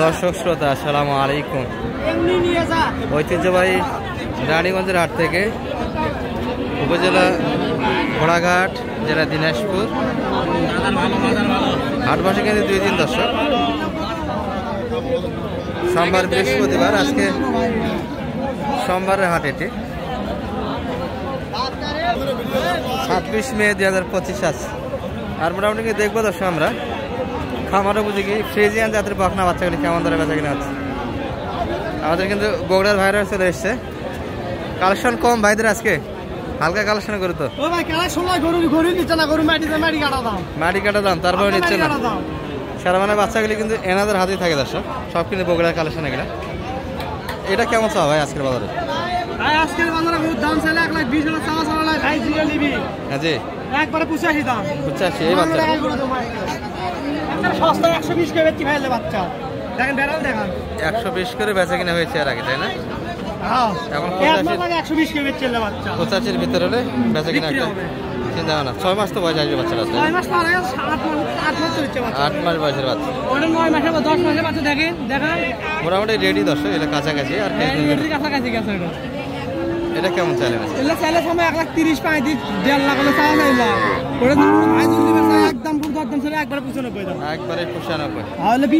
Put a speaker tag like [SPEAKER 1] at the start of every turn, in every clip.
[SPEAKER 1] দর্শক শ্রোতা আসসালামু আলাইকুম। ঐতিহ্যবাহী রানীগঞ্জের হাট থেকে উপজেলা ঘোড়াঘাট, জেলা দিনাজপুর। হাট বসে কিন্তু 2 দিন দর্শক, সোমবার বৃহস্পতিবার। আজকে সোমবারের হাট এটি 26 মে 2025 আছে। আর মোটামুটি দেখবো দর্শক আমরা খামারও বুঝি কি ফ্রিজিয়ান জাতের বকনা বাচ্চাগুলি কেমন ধরে বেচা কিনা আছে। আমাদের কিন্তু বগুড়ার ভাইরা চলে এসছে। কালেকশন কম ভাইদের আজকে, হালকা কালেকশন করে তো মাটি কাটা দাম, তারপরে নিচ্ছে না সারা মানে বাচ্চাগুলি কিন্তু এনাদের হাতেই থাকে দর্শক। সব কিন্তু বগুড়ার কালেকশন এগুলা। এটা কেমন চাও ভাই আজকের বাজারে?
[SPEAKER 2] আজকের বাজারে বহুত দাম চাইলে 1,20,000 চাওয়া চাওয়া ভাই জিরো নিবি।
[SPEAKER 1] হ্যাঁ জি,
[SPEAKER 2] একবারে 85 দাম।
[SPEAKER 1] 85 এই বাচ্চা
[SPEAKER 2] একটা সস্তা 120 করে বেচি ভাইলে বাচ্চা। দেখেন বেরাল দেখেন
[SPEAKER 1] 120 করে বেচা কিনা হয়েছে এর আগে, তাই না?
[SPEAKER 2] হ্যাঁ,
[SPEAKER 1] এখন
[SPEAKER 2] 120 করে বেচলে বাচ্চা
[SPEAKER 1] 85 এর ভিতরে হলে বেচা কিনা একটা চিন্তা না। 6 মাস তো বয়স আসবে বাচ্চাটা।
[SPEAKER 2] 6 মাস পরে 8 মাস চলছে বাচ্চা।
[SPEAKER 1] 8 মাস বয়সের বাচ্চা।
[SPEAKER 2] ওটা 9 মাসের বা 10 মাসের বাচ্চা। দেখেন
[SPEAKER 1] মোটামুটি রেডি দর্শক, এটা কাছাকাছি। আর
[SPEAKER 2] কাছাকাছি গেছে
[SPEAKER 1] এটা কেমন চাইলেন?
[SPEAKER 2] এটা চাইলে সময় 1,30,000 35 1.5 লাখ হলে চাওয়া যায় না। ওটা ভাই যদি বেচা একদম পুরো একদম ছেলে একবারে 95 দাম।
[SPEAKER 1] একবারে 95।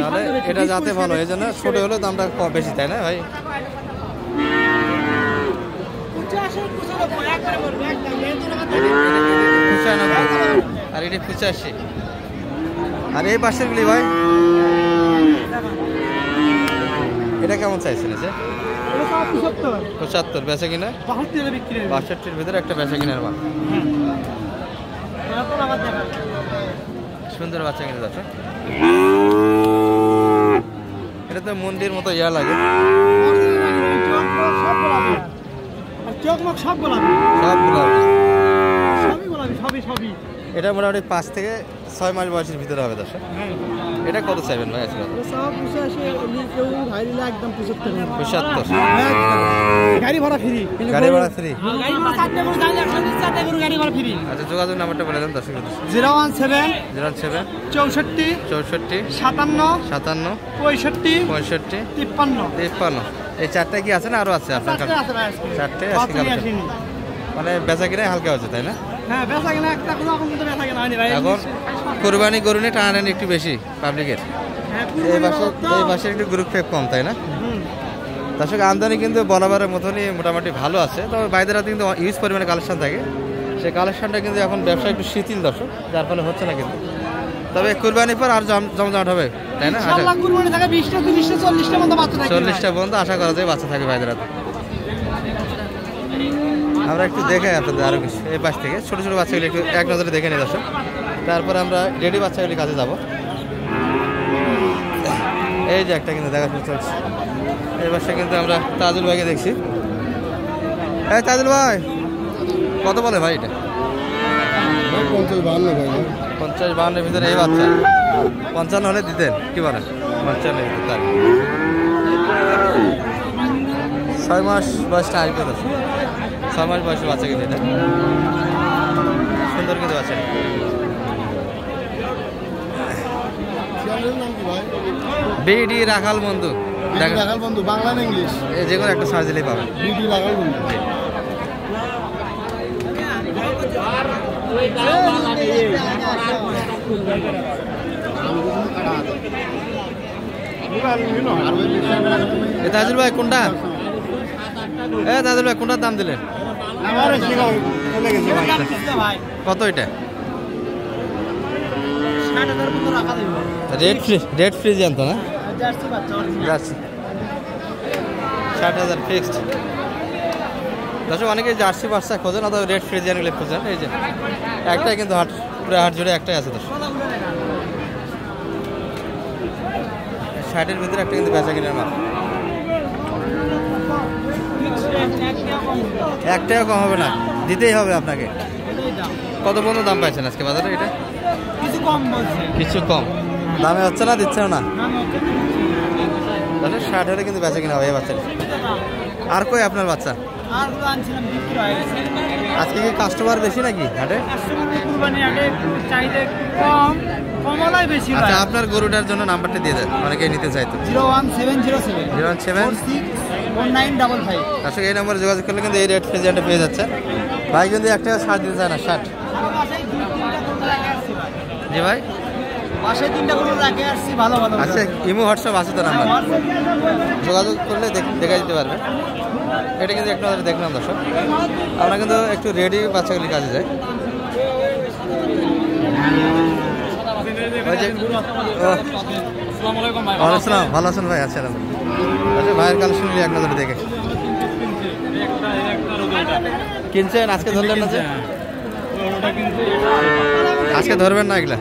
[SPEAKER 2] তাহলে
[SPEAKER 1] এটা যাতে ভালো, এই জন্য ছোট হলে দামটা কম বেশি, তাই না ভাই?
[SPEAKER 2] 95 একবারে বলবো একদম
[SPEAKER 1] 95 আর এটা 85। আর এই পাশের গুলি ভাই এটা কেমন চাইছেন? আছে 75 বেচা কিনা 62 ভিতরে একটা বেচা কিনার মাল। সুন্দর বাচ্চা কিনে যাচ্ছে। এটা তো মন্দির মতো ইয়া লাগে। এটা মোটামুটি 5 থেকে 6 মাস বয়সের ভিতরে হবে দর্শক। এটা কত চাইবেন ভাই আজকে? 75।
[SPEAKER 2] গাড়ি ভাড়া ফ্রি।
[SPEAKER 1] গাড়ি ভাড়া ফ্রি। আচ্ছা, যোগাযোগ নাম্বারটা বলে দেন দর্শক।
[SPEAKER 2] 017
[SPEAKER 1] 64
[SPEAKER 2] 64 57
[SPEAKER 1] 57
[SPEAKER 2] 65
[SPEAKER 1] 65
[SPEAKER 2] 53।
[SPEAKER 1] এই 4টা কি আছে না আরো আছে আপনার কাছে? 4টে আজকে মানে বেচা কিনা হালকা হচ্ছে, তাই না?
[SPEAKER 2] হ্যাঁ, বেচা কিনা একটা কোনো রকম কিন্তু বেচা কিনা হয়নি ভাই।
[SPEAKER 1] এখন কুরবানি গরু নিয়ে টানাটানি একটু বেশি পাবলিকের। এই মাসে একটু গ্রুপ ফেপ কম, তাই না? দর্শক আমদানি কিন্তু বরাবরের মতনই মোটামুটি ভালো আছে। তবে বাইরের হাতে কিন্তু ইউজ পরিমাণে কালেকশন থাকে। সেই কালেকশনটা কিন্তু এখন ব্যবসা একটু শিথিল দর্শক, যার ফলে হচ্ছে না কিন্তু। তবে কুরবানির পর আর জমজমাট হবে, তাই না?
[SPEAKER 2] ইনশাআল্লাহ কুরবানি থাকে 20টা 30টা 40টা মতো বাচ্চা থাকে।
[SPEAKER 1] 40টা পর্যন্ত আশা করা যায় বাচ্চা থাকে বাইরের হাতে। আমরা একটু দেখে আপনাদের আরো কিছু এই পাশ থেকে ছোট ছোট বাচ্চাগুলি একটু এক নজরে দেখে নিই দর্শক। তারপরে আমরা রেডি বাচ্চাগুলির কাছে যাব। এই যে একটা কিন্তু দেখা চলছে এই পাশে, কিন্তু আমরা তাজুল ভাইকে দেখছি। এই তাজুল ভাই, কত বলে ভাই এটা? 50-52 ভিতরে এই বাচ্চা 55 হলে দিতেন, কি বলেন? 55 তার 6 মাস বয়সটা আসবে দর্শক। 6 মাস বয়সে বাচ্চা কিন্তু এটা সুন্দর কিন্তু বাচ্চা। বিডি রাখাল বন্ধু,
[SPEAKER 2] রাখাল বন্ধু বাংলা না ইংলিশ
[SPEAKER 1] যে কোনো একটা সার্চ দিলেই পাবেন।
[SPEAKER 2] বিডি রাখাল বন্ধু।
[SPEAKER 1] তাজুল ভাই কোনটা? তাজুল ভাই কোনটার দাম দিলেন? কত এটা? রেড ফ্রি জানতো না? 60,000 ফিক্সড। দর্শক অনেকে জার্সি বাচ্চা খোঁজেন অথবা রেড ফ্রিজিয়ান গুলো খোঁজেন। এই যে একটাই কিন্তু হাট, পুরো হাট জুড়ে একটাই আছে দর্শক। 60-এর ভিতরে একটা কিন্তু বেচা কিনার মাল। একটাও কম হবে না, দিতেই হবে আপনাকে। কত পর্যন্ত দাম পাইছেন আজকে বাজারে? এটা কিছু কম দামে হচ্ছে না, দিচ্ছে না। তাহলে 60 হলে কিন্তু বেচা কিনা হবে এই বাচ্চাটা। আর কই আপনার বাচ্চা? আজকে কি কাস্টমার বেশি নাকি হাটে?
[SPEAKER 2] চাহিদা কম, কমলাই বেশি ভাই।
[SPEAKER 1] আচ্ছা আপনার গরুটার জন্য নাম্বারটা দিয়ে দেন, অনেকেই নিতে চাইতো।
[SPEAKER 2] 01707
[SPEAKER 1] 017
[SPEAKER 2] 461955।
[SPEAKER 1] আসলে এই নম্বরে যোগাযোগ করলে কিন্তু এই রেট ফ্রিজিয়ানটা পেয়ে যাচ্ছে। ভাই কিন্তু একটা ছাড় দিতে চায় না, 60। জি ভাই,
[SPEAKER 2] পাশে 3টা গরু রাখে আসছি ভালো ভালো।
[SPEAKER 1] আচ্ছা ইমো হোয়াটসঅ্যাপ আছে তো নাম্বার, যোগাযোগ করলে দেখা দিতে পারবে। এটা কিন্তু একটু আমাদের দেখলাম দর্শক, আমরা কিন্তু একটু রেডি বাচ্চাগুলি কাজে যাই। ওই যে আসসালাম, ভালো আছেন ভাই? আচ্ছা আচ্ছা, ভাইয়ের কালেকশনগুলি এক নজরে দেখে কিনছেন। আজকে ধরলেন না যে? আজকে ধরবেন না এগুলা?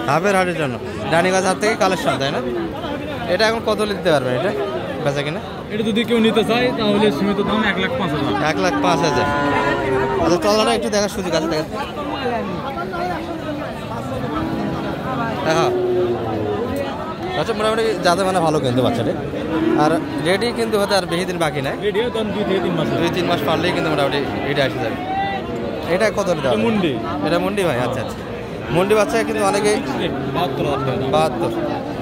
[SPEAKER 1] ধাপের হাটের জন্য রানীগঞ্জ হাট থেকে কালেকশন, তাই না? এটা এখন কত দিতে পারবেন এটা বেচা কিনা?
[SPEAKER 3] এটা যদি কেউ নিতে চায় তাহলে সীমিত দাম 1,05,000।
[SPEAKER 1] 1,05,000। আচ্ছা তলাটা একটু দেখার সুযোগ আছে, দেখেন। হ্যাঁ আচ্ছা, মোটামুটি যাতে মানে ভালো কিন্তু বাচ্চাটা, আর রেডি কিন্তু হতে আর বেশি দিন বাকি নাই।
[SPEAKER 3] রেডিও দাম 2 থেকে 3 মাস।
[SPEAKER 1] 2-3 মাস পারলেই কিন্তু মোটামুটি এটা আসে যাবে। এটা কত দেওয়া?
[SPEAKER 3] মুন্ডি।
[SPEAKER 1] এটা মুন্ডি ভাই? আচ্ছা আচ্ছা, মুন্ডি বাচ্চা কিন্তু অনেকেই 72,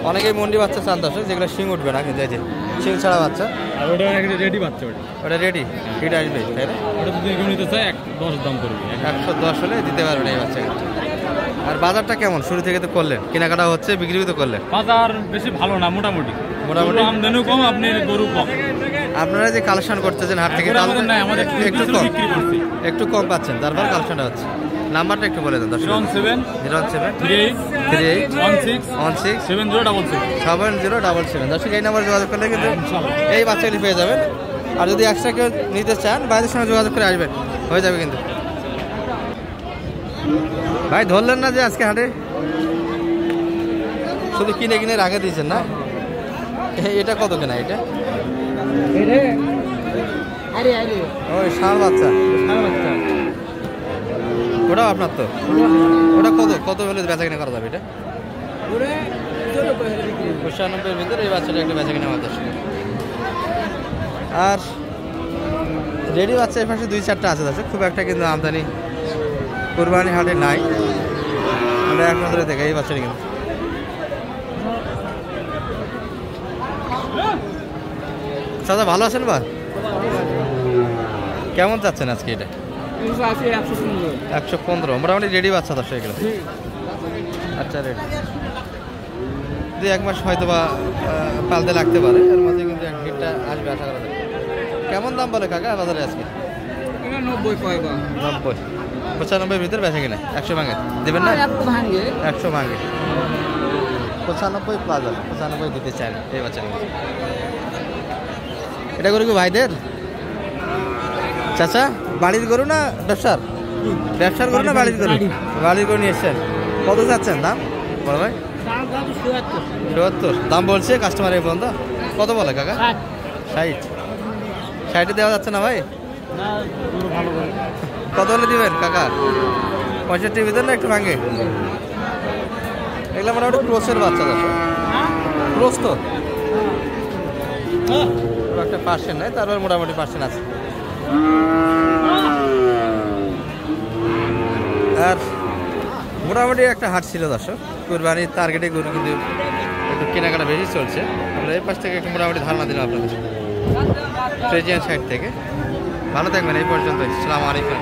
[SPEAKER 1] অনেকেই মুন্ডি বাচ্চা চান দর্শক, যেগুলো শিং উঠবে না কিন্তু, এই যে শিং ছাড়া বাচ্চা।
[SPEAKER 3] আর ওটা রেডি বাচ্চা,
[SPEAKER 1] ওটা রেডি হিট আসবে, তাই না?
[SPEAKER 3] ওটা যদি কেউ নিতে চায় 110 দাম করবে।
[SPEAKER 1] 110 হলে দিতে পারবেন এই বাচ্চা। আর বাজারটা কেমন? শুরু থেকে তো করলেন, কেনাকাটা হচ্ছে, বিক্রি তো করলেন।
[SPEAKER 3] বাজার বেশি ভালো না, মোটামুটি
[SPEAKER 1] মোটামুটি
[SPEAKER 3] আমদানিও কম, আপনি গরু কম।
[SPEAKER 1] আপনারা যে কালেকশন করতেছেন হাট থেকে, তাহলে
[SPEAKER 3] আমাদের
[SPEAKER 1] একটু কম,
[SPEAKER 3] বিক্রি করছি।
[SPEAKER 1] একটু কম পাচ্ছেন, তারপর কালেকশনটা হচ্ছে। নাম্বারটা একটু বলে দেন দর্শক।
[SPEAKER 3] 017
[SPEAKER 1] 38
[SPEAKER 3] 16
[SPEAKER 1] 16
[SPEAKER 3] 7077।
[SPEAKER 1] 7077। দর্শক এই নাম্বার যোগাযোগ করলে কিন্তু এই বাচ্চাগুলি পেয়ে যাবেন। আর যদি এক্সট্রা কেউ নিতে চান বাইরের সঙ্গে যোগাযোগ করে আসবেন, হয়ে যাবে কিন্তু। ভাই ধরলেন না যে আজকে হাটে? শুধু কিনে কিনে রাখে দিয়েছেন না? এটা কত কেনা এটা? ওই ষাঁড় বাচ্চা, ওটাও আপনার তো? ওটা কত কত হলে বেচা কিনা করা যাবে এটা? 95-এর ভিতরে এই বাচ্চাটা একটা বেচা কিনা আমার দর্শক। আর রেডি বাচ্চা এর পাশে 2-4টা আছে দর্শক, খুব একটা কিন্তু আমদানি কুরবানি হাটে নাই। আমরা এক নজরে দেখে এই বাচ্চাটি কিন্তু। দাদা ভালো আছেন বা? কেমন চাচ্ছেন আজকে এটা? 115। মোটামুটি রেডি বাচ্চা দর্শক এগুলো। আচ্ছা রেডি, 2-1 মাস হয়তো বা পালতে লাগতে পারে, এর মধ্যে কিন্তু এক হিটটা আসবে আশা করা যায়। কেমন দাম বলে কাকা বাজারে আজকে?
[SPEAKER 2] 90
[SPEAKER 1] 90 95-এর ভিতরে বেচা কিনা 100 ভাঙে দেবেন না? 100 ভাঙে 95 প্লাস আছে, 95 দিতে চায় না এই বাচ্চা। এটা করে কি ভাইদের? চাচা বাড়ির গরু না ব্যবসার? ব্যবসার গরু না বাড়ির গরু? বাড়ির গরু নিয়ে এসছেন। কত চাচ্ছেন দাম বড় ভাই? 77 দাম বলছে কাস্টমার এই পর্যন্ত। কত বলে কাকা? 60। 60 দেওয়া যাচ্ছে না ভাই? কত হলে দিবেন কাকা? 65-র ভিতরে না একটু ভাঙে? এগুলো মোটামুটি ক্রোসের বাচ্চা আছে, ক্রোস তো একটা পার্সেন্ট নাই, তারপর মোটামুটি পার্সেন্ট আছে। আর মোটামুটি একটা হাট ছিল দর্শক, কুরবানির টার্গেটে গরু কিন্তু একটু কেনাকাটা বেশি চলছে। আমরা এই পাশ থেকে একটু মোটামুটি ধারণা দিলাম আপনাদের ফ্রিজিয়ান সাইড থেকে। ভালো থাকবেন এই পর্যন্ত। আসসালামু আলাইকুম।